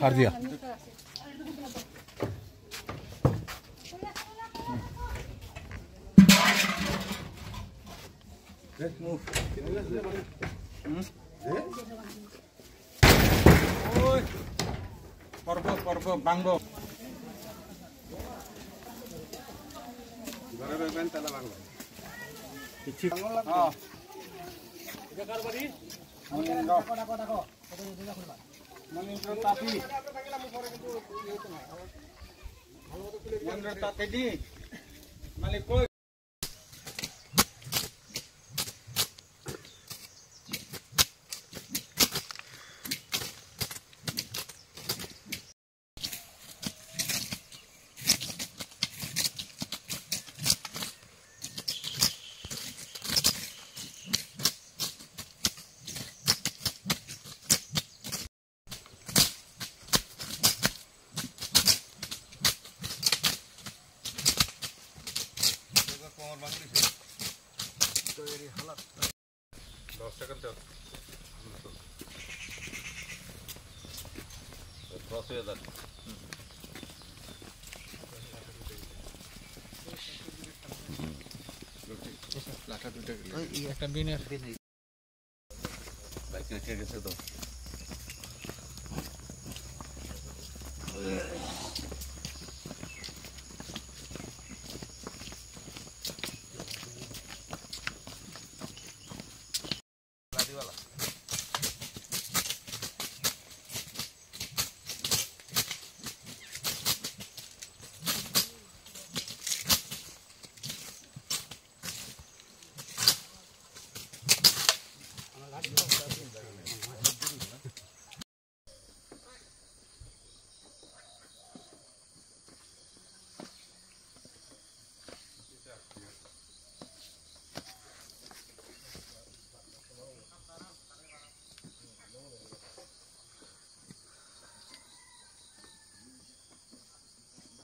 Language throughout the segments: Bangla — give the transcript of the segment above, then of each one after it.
আর দিয়া Korbo bangbo. Gara ben tala bangbo. Kichi. Oh. Jagar bari. Manindo tapi. Manindo tapi di. Malikoi. একটা বিনের বাইক রেখে গেছে তো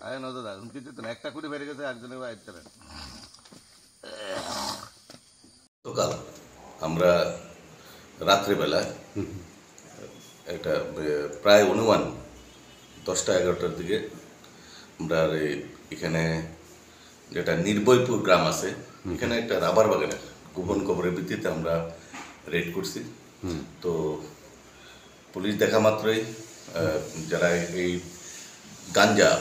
আয় না দাদা কিন্তু তো একটা করে বেরিয়ে গেছে একজনের বাইরে চলেন সকাল আমরা রাত্রিবেলা একটা প্রায় অনুমান 10টা-11টার দিকে আমরা এখানে যেটা নির্ভয়পুর গ্রাম আছে এখানে একটা রাবার বাগানের গোপন খবরের ভিত্তিতে আমরা রেড করছি তো পুলিশ দেখা মাত্রই যারা এই গাঞ্জা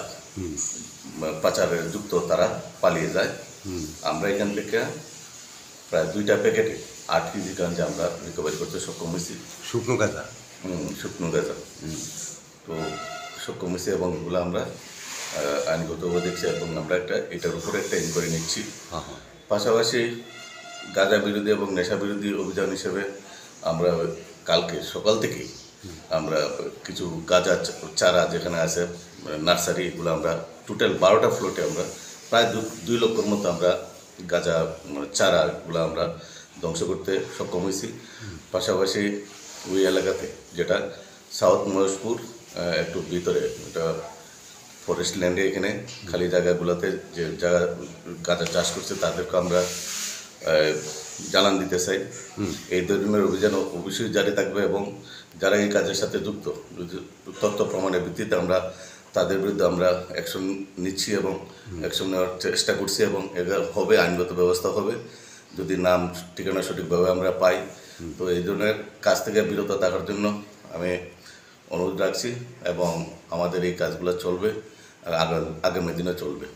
পাচারে যুক্ত তারা পালিয়ে যায় আমরা এখান থেকে প্রায় 2টা প্যাকেটে 8 কেজি গাঞ্জা আমরা রিকভারি করতে সক্ষম হয়েছি শুকনো গাঁজা তো সক্ষম হয়েছি এবং এগুলো আমরা আইনগতভাবে দেখছি এবং আমরা এটার উপরে একটা ইনকোয়ারি নিচ্ছি পাশাপাশি গাঁজা বিরোধী এবং নেশা বিরোধী অভিযান হিসেবে আমরা কালকে সকাল থেকেই আমরা কিছু গাঁজা চারা যেখানে আছে নার্সারি এগুলো আমরা টোটাল 12টা ফ্লোটে আমরা প্রায় 2 লক্ষর মতো আমরা গাঁজা চারাগুলো আমরা ধ্বংস করতে সক্ষম হয়েছি পাশাপাশি ওই এলাকাতে যেটা সাউথ মহেশপুর একটু ভিতরে এটা ফরেস্ট ল্যান্ডে এখানে খালি জায়গাগুলোতে যে জায়গা গাঁজা চাষ করছে তাদেরকে আমরা জানান দিতে চাই এই ধরনের অভিযান অবশ্যই জারি থাকবে এবং যারা এই কাজের সাথে যুক্ত তথ্য প্রমাণের ভিত্তিতে আমরা তাদের বিরুদ্ধে আমরা অ্যাকশন নিচ্ছি এবং অ্যাকশন নেওয়ার চেষ্টা করছি এবং এটা হবে আইনগত ব্যবস্থা হবে যদি নাম ঠিকানা সঠিকভাবে আমরা পাই তো এই ধরনের কাজ থেকে বিরত থাকার জন্য আমি অনুরোধ রাখছি এবং আমাদের এই কাজগুলো চলবে আর আগামী দিনে চলবে।